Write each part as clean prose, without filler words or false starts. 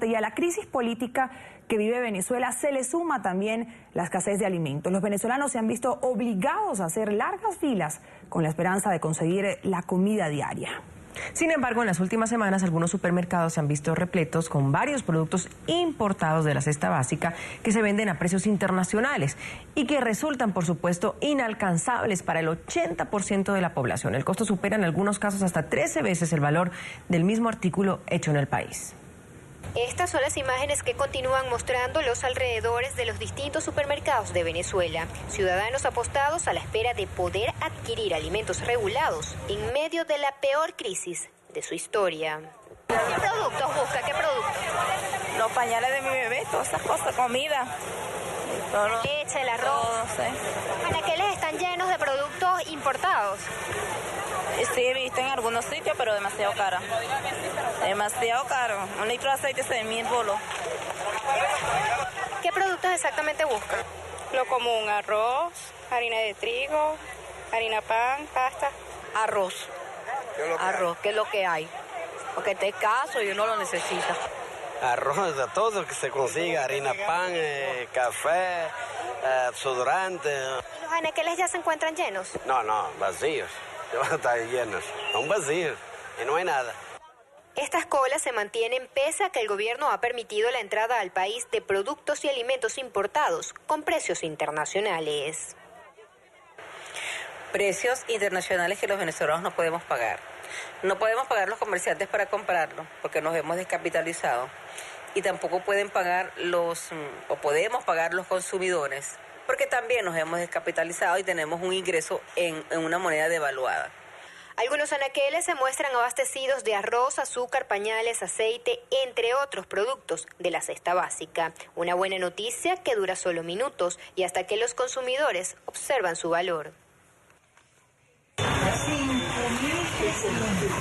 Y a la crisis política que vive Venezuela se le suma también la escasez de alimentos. Los venezolanos se han visto obligados a hacer largas filas con la esperanza de conseguir la comida diaria. Sin embargo, en las últimas semanas algunos supermercados se han visto repletos con varios productos importados de la cesta básica que se venden a precios internacionales y que resultan, por supuesto, inalcanzables para el 80% de la población. El costo supera en algunos casos hasta 13 veces el valor del mismo artículo hecho en el país. Estas son las imágenes que continúan mostrando los alrededores de los distintos supermercados de Venezuela. Ciudadanos apostados a la espera de poder adquirir alimentos regulados en medio de la peor crisis de su historia. ¿Qué productos busca? ¿Qué productos? Los pañales de mi bebé, todas esas cosas, comida. Leche, el arroz. ¿Anaqueles están llenos de productos importados? Sí, he visto en algunos sitios, pero demasiado caro. Demasiado caro. 1 litro de aceite, 6.000 bolos. ¿Qué productos exactamente buscan? Lo común, arroz, harina de trigo, harina pan, pasta. Arroz. Arroz, ¿qué es lo que hay? Porque está escaso y uno lo necesita. Arroz, de todo que se consiga, harina pan, café, desodorante. ¿Y los anaqueles ya se encuentran llenos? No, vacíos. Están llenos, son vacíos y no hay nada. Estas colas se mantienen pese a que el gobierno ha permitido la entrada al país de productos y alimentos importados con precios internacionales. Precios internacionales que los venezolanos no podemos pagar. No podemos pagar los comerciantes para comprarlo porque nos hemos descapitalizado. Y tampoco pueden pagar podemos pagar los consumidores porque también nos hemos descapitalizado y tenemos un ingreso en una moneda devaluada. Algunos anaqueles se muestran abastecidos de arroz, azúcar, pañales, aceite, entre otros productos de la cesta básica. Una buena noticia que dura solo minutos y hasta que los consumidores observan su valor.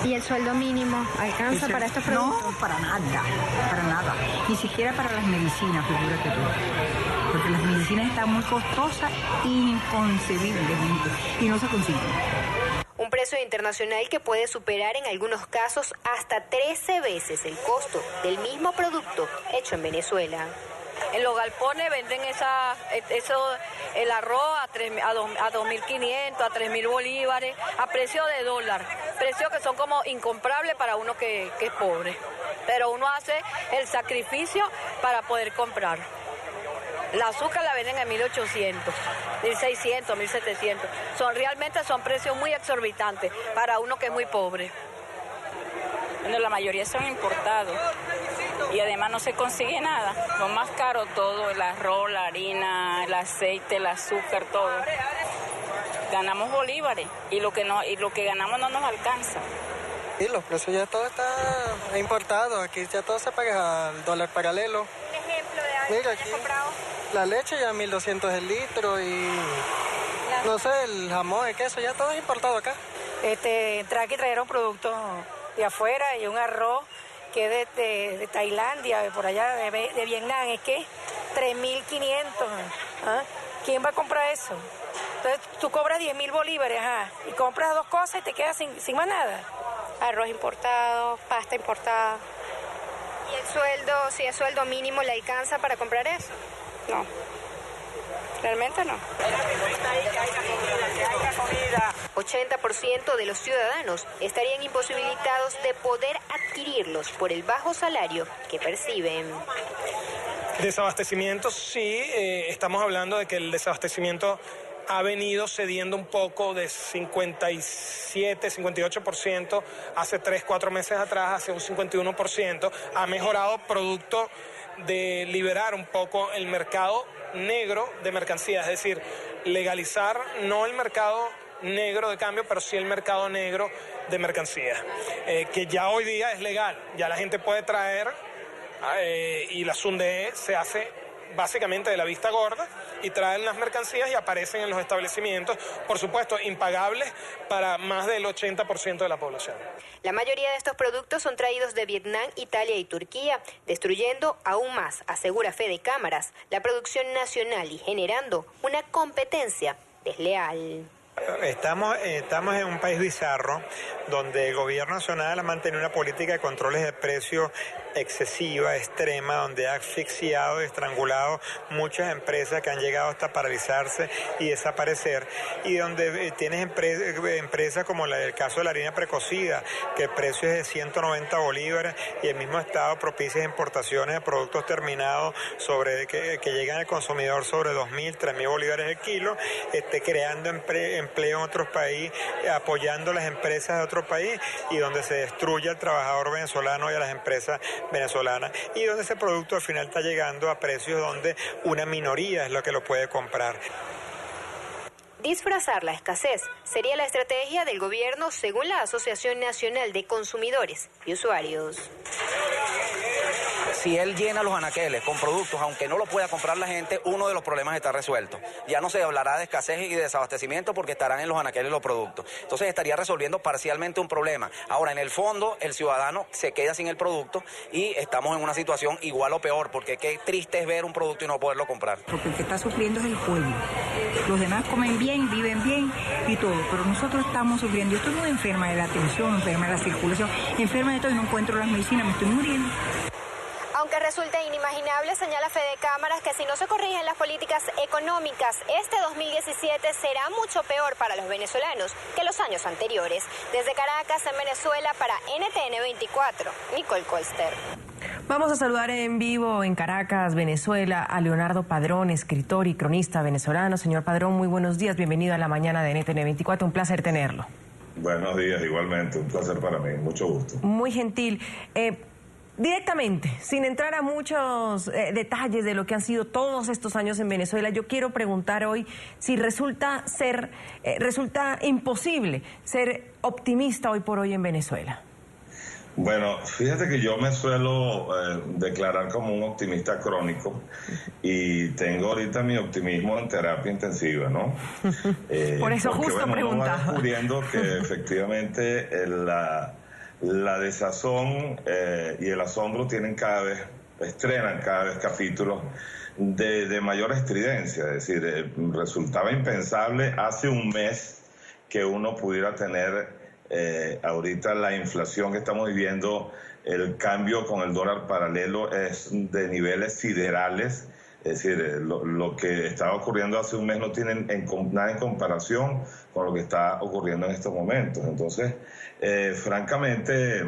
¿Y el sueldo mínimo alcanza para estos productos? No, para nada. Ni siquiera para las medicinas, figúrate tú. Porque las medicinas están muy costosas, inconcebiblemente, y no se consiguen. Un precio internacional que puede superar en algunos casos hasta 13 veces el costo del mismo producto hecho en Venezuela. En los galpones venden el arroz a 2.500, a 3.000 bolívares, a precio de dólar. Precios que son como incomprables para uno que es pobre. Pero uno hace el sacrificio para poder comprar. El azúcar la venden en 1.800, 1.600, 1.700. Realmente son precios muy exorbitantes para uno que es muy pobre. Bueno, la mayoría son importados y además no se consigue nada. Lo más caro todo, el arroz, la harina, el aceite, el azúcar, todo. Ganamos bolívares y lo que ganamos no nos alcanza. Sí, los precios ya todo está importado, aquí ya todo se paga al dólar paralelo. ¿Un ejemplo de algo que hayas comprado? La leche ya 1.200 el litro y no sé, el jamón, el queso, ya todo es importado acá. Trajeron productos de afuera y un arroz que es de Tailandia, de por allá, de Vietnam, es que 3.500. ¿Ah? ¿Quién va a comprar eso? Entonces tú cobras 10.000 bolívares, y compras 2 cosas y te quedas sin más nada. Arroz importado, pasta importada. ¿Y el sueldo, si es sueldo mínimo, le alcanza para comprar eso? No, realmente no. 80% de los ciudadanos estarían imposibilitados de poder adquirirlos por el bajo salario que perciben. Desabastecimiento, sí, estamos hablando de que el desabastecimiento ha venido cediendo un poco de 57, 58% hace 3, 4 meses atrás, hacia un 51%. Ha mejorado producto de liberar un poco el mercado negro de mercancías, es decir, legalizar no el mercado negro de cambio, pero sí el mercado negro de mercancías, que ya hoy día es legal, ya la gente puede traer y la SUNDE se hace básicamente de la vista gorda y traen las mercancías y aparecen en los establecimientos, por supuesto, impagables para más del 80% de la población. La mayoría de estos productos son traídos de Vietnam, Italia y Turquía, destruyendo aún más, asegura Fede Cámaras, la producción nacional y generando una competencia desleal. Estamos en un país bizarro donde el gobierno nacional ha mantenido una política de controles de precios excesiva, extrema, donde ha asfixiado y estrangulado muchas empresas que han llegado hasta paralizarse y desaparecer, y donde tienes empresas como el caso de la harina precocida, que el precio es de 190 bolívares y el mismo Estado propicia importaciones de productos terminados que llegan al consumidor sobre 2.000, 3.000 bolívares el kilo, creando empleo en otros países, apoyando a las empresas de otro país, y donde se destruye al trabajador venezolano y a las empresas venezolanas, y donde ese producto al final está llegando a precios donde una minoría es lo que lo puede comprar. Disfrazar la escasez sería la estrategia del gobierno según la Asociación Nacional de Consumidores y Usuarios. Si él llena los anaqueles con productos, aunque no lo pueda comprar la gente, uno de los problemas está resuelto. Ya no se hablará de escasez y de desabastecimiento porque estarán en los anaqueles los productos. Entonces estaría resolviendo parcialmente un problema. Ahora, en el fondo, el ciudadano se queda sin el producto y estamos en una situación igual o peor, porque qué triste es ver un producto y no poderlo comprar. Porque el que está sufriendo es el pueblo. Los demás comen bien, viven bien y todo, pero nosotros estamos sufriendo. Yo estoy muy enferma de la atención, enferma de la circulación, enferma de todo y no encuentro las medicinas, me estoy muriendo. Aunque resulta inimaginable, señala Fede Cámaras que si no se corrigen las políticas económicas, este 2017 será mucho peor para los venezolanos que los años anteriores. Desde Caracas, en Venezuela, para NTN 24, Nicole Colster. Vamos a saludar en vivo en Caracas, Venezuela, a Leonardo Padrón, escritor y cronista venezolano. Señor Padrón, muy buenos días, bienvenido a la mañana de NTN 24, un placer tenerlo. Buenos días, igualmente, un placer para mí, mucho gusto. Muy gentil. Directamente, sin entrar a muchos detalles de lo que han sido todos estos años en Venezuela, yo quiero preguntar hoy si resulta imposible ser optimista hoy por hoy en Venezuela. Bueno, fíjate que yo me suelo declarar como un optimista crónico y tengo ahorita mi optimismo en terapia intensiva, ¿no? Por eso porque, justo preguntaba. Uno va descubriendo que efectivamente la desazón y el asombro estrenan cada vez capítulos de mayor estridencia. Es decir, resultaba impensable hace un mes que uno pudiera tener ahorita la inflación que estamos viviendo, el cambio con el dólar paralelo es de niveles siderales. Es decir, lo que estaba ocurriendo hace un mes no tiene nada en comparación con lo que está ocurriendo en estos momentos. Entonces, francamente,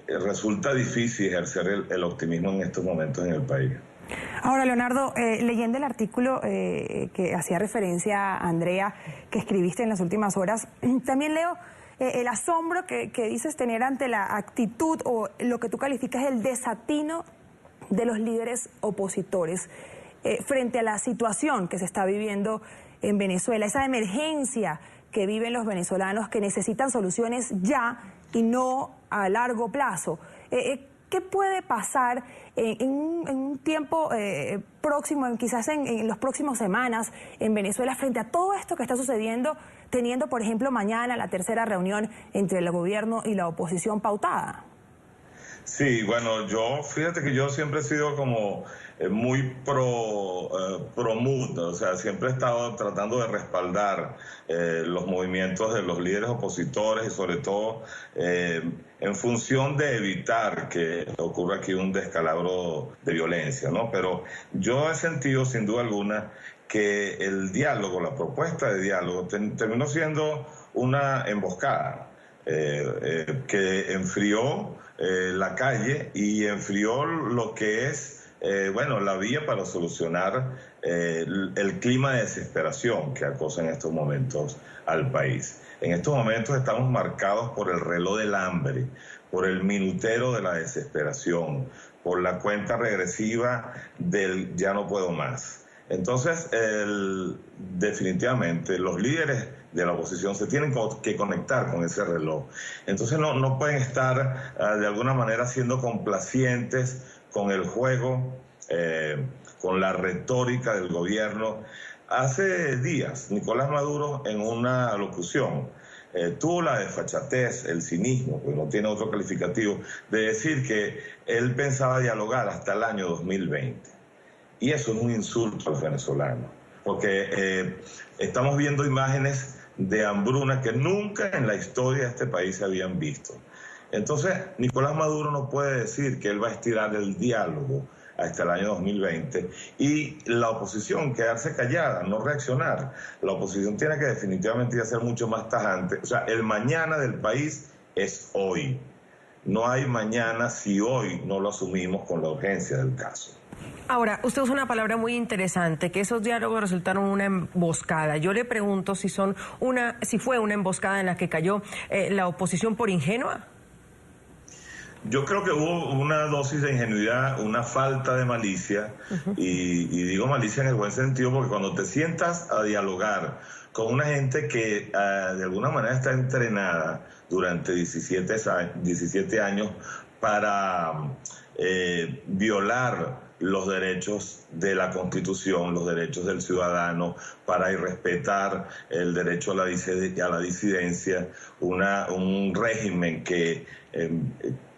resulta difícil ejercer el optimismo en estos momentos en el país. Ahora, Leonardo, leyendo el artículo que hacía referencia a Andrea, que escribiste en las últimas horas, también leo el asombro que dices tener ante la actitud o lo que tú calificas el desatino de los líderes opositores frente a la situación que se está viviendo en Venezuela, esa emergencia que viven los venezolanos que necesitan soluciones ya y no a largo plazo. ¿Qué puede pasar en un tiempo próximo, quizás en las próximas semanas en Venezuela frente a todo esto que está sucediendo, teniendo, por ejemplo, mañana la tercera reunión entre el gobierno y la oposición pautada? Sí, bueno, fíjate que yo siempre he sido como muy pro mood, o sea, siempre he estado tratando de respaldar los movimientos de los líderes opositores y sobre todo en función de evitar que ocurra aquí un descalabro de violencia, ¿no? Pero yo he sentido sin duda alguna que el diálogo, la propuesta de diálogo terminó siendo una emboscada que enfrió la calle y enfrió lo que es la vía para solucionar el clima de desesperación que acosa en estos momentos al país. En estos momentos estamos marcados por el reloj del hambre, por el minutero de la desesperación, por la cuenta regresiva del ya no puedo más. Entonces, definitivamente, los líderes de la oposición se tienen que conectar con ese reloj. Entonces, no pueden estar de alguna manera siendo complacientes con el juego, con la retórica del gobierno. Hace días, Nicolás Maduro, en una locución, tuvo la desfachatez, el cinismo, que no tiene otro calificativo, de decir que él pensaba dialogar hasta el año 2020. Y eso es un insulto a los venezolanos, porque estamos viendo imágenes de hambruna que nunca en la historia de este país se habían visto. Entonces, Nicolás Maduro no puede decir que él va a estirar el diálogo hasta el año 2020 y la oposición quedarse callada, no reaccionar. La oposición tiene que definitivamente ser mucho más tajante. O sea, el mañana del país es hoy. No hay mañana si hoy no lo asumimos con la urgencia del caso. Ahora, usted usa una palabra muy interesante, que esos diálogos resultaron una emboscada. Yo le pregunto si fue una emboscada en la que cayó la oposición por ingenua. Yo creo que hubo una dosis de ingenuidad, una falta de malicia, y digo malicia en el buen sentido porque cuando te sientas a dialogar con una gente que de alguna manera está entrenada durante 17 años para violar los derechos de la Constitución, los derechos del ciudadano, para irrespetar el derecho a la disidencia, un régimen que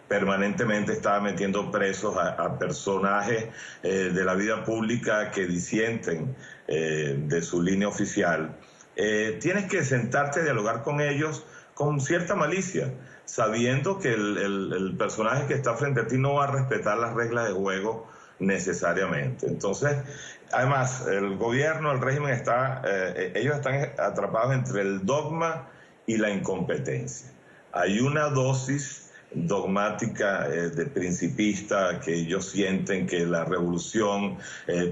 permanentemente estaba metiendo presos a personajes de la vida pública que disienten de su línea oficial. Tienes que sentarte a dialogar con ellos con cierta malicia, sabiendo que el personaje que está frente a ti no va a respetar las reglas de juego necesariamente. Entonces, además, el gobierno, el régimen ellos están atrapados entre el dogma y la incompetencia. Hay una dosis dogmática de principista, que ellos sienten que la revolución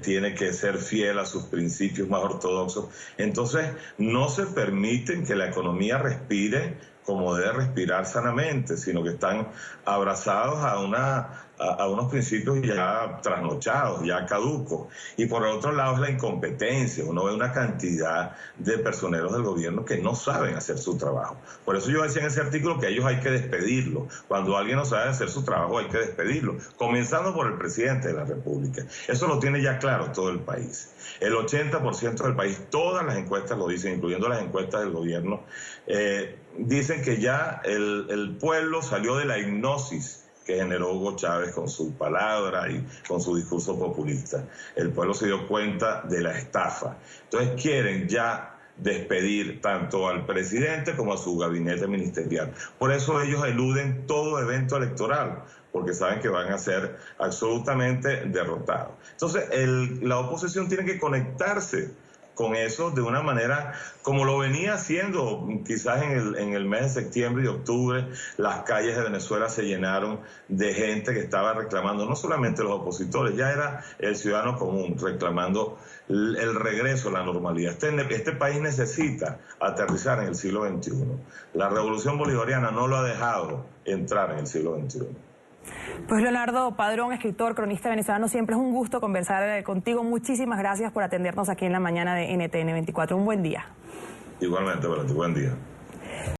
tiene que ser fiel a sus principios más ortodoxos. Entonces, no se permiten que la economía respire como debe respirar sanamente, sino que están abrazados a unos principios ya trasnochados, ya caducos. Y por el otro lado es la incompetencia. Uno ve una cantidad de personeros del gobierno que no saben hacer su trabajo. Por eso yo decía en ese artículo que a ellos hay que despedirlo. Cuando alguien no sabe hacer su trabajo hay que despedirlo, comenzando por el presidente de la República. Eso lo tiene ya claro todo el país. El 80% del país, todas las encuestas lo dicen, incluyendo las encuestas del gobierno, dicen que ya el pueblo salió de la hipnosis que generó Hugo Chávez con su palabra y con su discurso populista. El pueblo se dio cuenta de la estafa. Entonces quieren ya despedir tanto al presidente como a su gabinete ministerial. Por eso ellos eluden todo evento electoral, porque saben que van a ser absolutamente derrotados. Entonces, la oposición tiene que conectarse con eso de una manera como lo venía haciendo quizás en el mes de septiembre y octubre. Las calles de Venezuela se llenaron de gente que estaba reclamando, no solamente los opositores, ya era el ciudadano común reclamando el regreso a la normalidad. Este país necesita aterrizar en el siglo XXI. La revolución bolivariana no lo ha dejado entrar en el siglo XXI. Pues Leonardo Padrón, escritor, cronista venezolano, siempre es un gusto conversar contigo. Muchísimas gracias por atendernos aquí en la mañana de NTN 24. Un buen día. Igualmente, Valentín, buen día.